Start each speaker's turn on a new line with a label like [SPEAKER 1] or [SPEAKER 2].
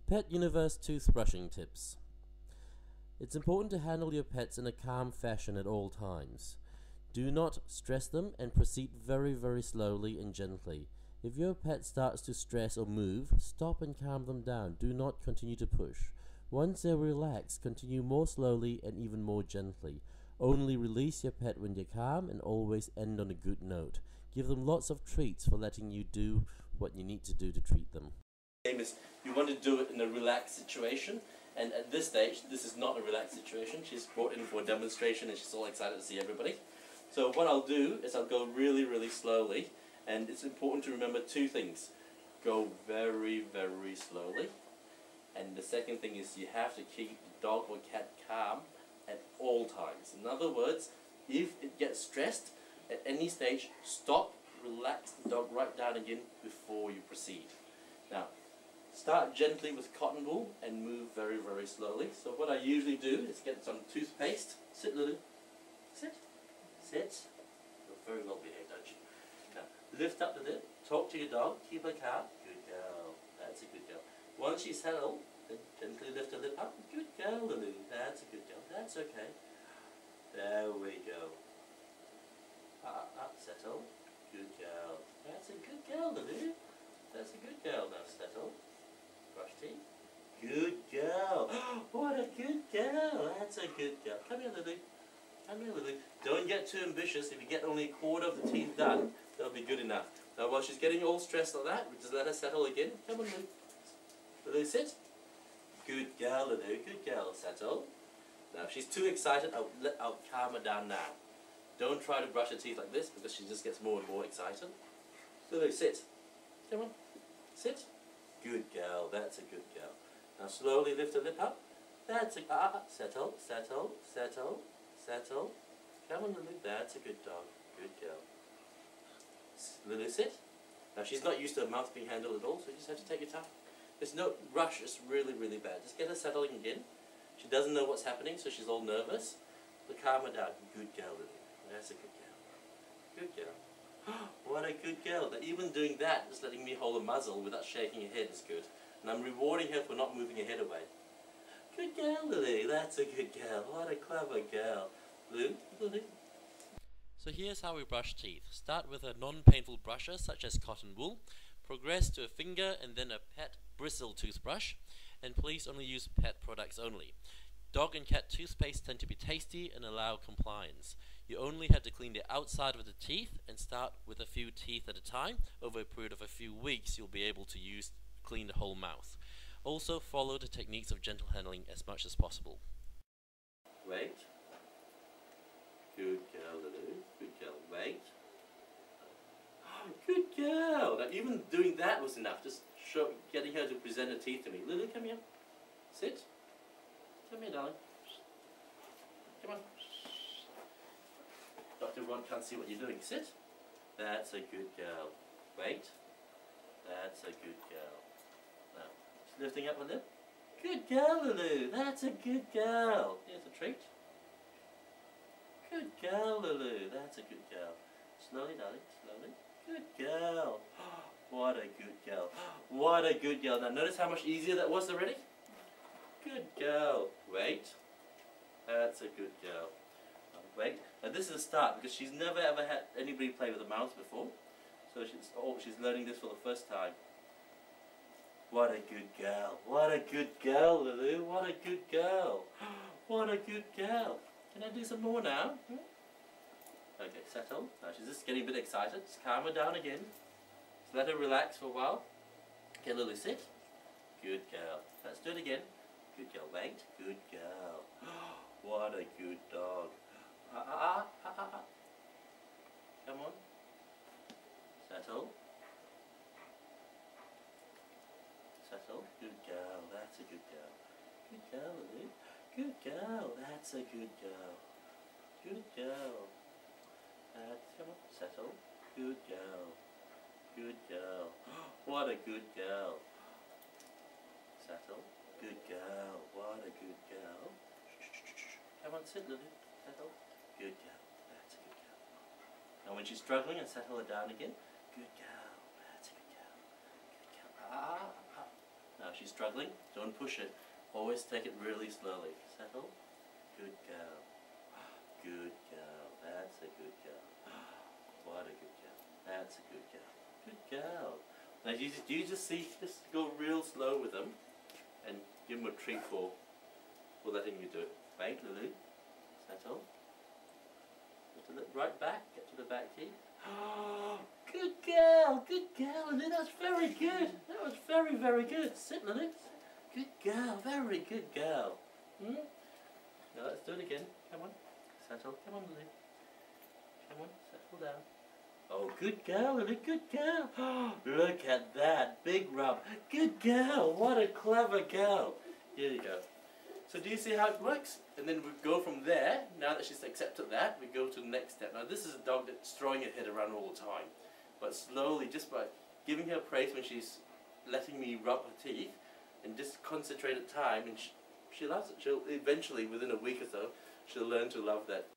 [SPEAKER 1] Pet Universe Toothbrushing Tips. It's important to handle your pets in a calm fashion at all times. Do not stress them and proceed very slowly and gently. If your pet starts to stress or move, stop and calm them down. Do not continue to push. Once they're relaxed, continue more slowly and even more gently. Only release your pet when you're calm and always end on a good note. Give them lots of treats for letting you do what you need to do to treat them.
[SPEAKER 2] Is you want to do it in a relaxed situation, and at this stage this is not a relaxed situation. She's brought in for a demonstration and she's all excited to see everybody. So what I'll do is I'll go really slowly, and it's important to remember two things. Go very slowly, and the second thing is you have to keep the dog or cat calm at all times. In other words, if it gets stressed at any stage, stop, relax the dog right down again before you proceed. Now, start gently with cotton wool and move very slowly. So what I usually do is get some toothpaste. Sit, Lulu. Sit. Sit. You're very well behaved, aren't you? Now, lift up the lip, talk to your dog, keep her calm. Good girl. That's a good girl. Once she's settled, then gently lift her lip up. Good girl, Lulu. That's a good girl. That's okay. There we go. Up, settle. Good girl. That's a good girl, Lulu. That's a good girl. Now settle. Brush teeth. Good girl. What a good girl. That's a good girl. Come here, Lily. Come here, Lily. Don't get too ambitious. If you get only a quarter of the teeth done, that'll be good enough. Now while she's getting all stressed like that, we just let her settle again. Come on, Lily. Lily, sit. Good girl, Lily. Good girl. Settle. Now if she's too excited, I'll calm her down now. Don't try to brush her teeth like this because she just gets more and more excited. Lily, sit. Come on. Sit. Good girl. That's a good girl. Now slowly lift her lip up. That's a settle, settle, settle, settle. Come on, Lily. That's a good dog. Good girl. Lily, sit. Now she's not used to her mouth being handled at all, so you just have to take your time. There's no rush. It's really bad. Just get her settling again. She doesn't know what's happening, so she's all nervous. But calm her down. Good girl, Lily. That's a good girl. Good girl. What a good girl. That even doing that, just letting me hold a muzzle without shaking her head is good. And I'm rewarding her for not moving her head away. Good girl, Lily. That's a good girl. What a clever girl. Lily.
[SPEAKER 1] So here's how we brush teeth. Start with a non-painful brusher such as cotton wool. Progress to a finger and then a pet bristle toothbrush. And please only use pet products only. Dog and cat toothpaste tend to be tasty and allow compliance. You only have to clean the outside of the teeth and start with a few teeth at a time. Over a period of a few weeks, you'll be able to clean the whole mouth. Also, follow the techniques of gentle handling as much as possible.
[SPEAKER 2] Wait. Good girl, Lulu. Good girl. Wait. Good girl. Now, even doing that was enough. Just getting her to present her teeth to me. Lulu, come here. Sit. Come here, darling. Come on. Dr. Ron can't see what you're doing. Sit. That's a good girl. Wait. That's a good girl. Now, she's lifting up her lip. Good girl, Lulu. That's a good girl. Here's a treat. Good girl, Lulu. That's a good girl. Slowly, darling. Slowly. Good girl. What a good girl. What a good girl. Now, notice how much easier that was already? Good girl. Wait. That's a good girl. Wait. Now this is a start because she's never ever had anybody play with a mouse before. So she's learning this for the first time. What a good girl. What a good girl, Lulu. What a good girl. What a good girl. Can I do some more now? Okay, settle. Now she's just getting a bit excited. Just calm her down again. Just let her relax for a while. Okay, Lulu, sit. Good girl. Let's do it again. Good girl. Wait. Good girl. What a good dog. Come on. Settle. Settle. Good girl. That's a good girl. Good girl, Lily. Good girl. That's a good girl. Good girl. Come on. Settle. Good girl. Good girl. What a good girl. Settle. Good girl. What a good girl. Come on, sit, Lily. Settle. Good girl. That's a good girl. Now when she's struggling, and settle her down again. Good girl. That's a good girl. Good girl. she's struggling. Don't push it. Always take it really slowly. Settle. Good girl. Good girl. That's a good girl. What a good girl. That's a good girl. Good girl. Now you just go real slow with them and give them a treat for letting you do it. Right, Lulu? Settle. Go to the right back. Get to the back teeth. Good girl. Good girl, Lulu. That's very good. That was very, very good. Sit, Lulu. Good girl. Very good girl. Hmm? Now let's do it again. Come on. Settle. Come on, Lily. Come on. Settle down. Oh, good girl, Lily. Good girl. Look at that. Big rub. Good girl. What a clever girl. Here you go. So do you see how it works? And then we go from there. Now that she's accepted that, we go to the next step. Now this is a dog that's throwing her head around all the time. But slowly, just by giving her praise when she's letting me rub her teeth, and just concentrated time, and she loves it. She'll eventually, within a week or so, she'll learn to love that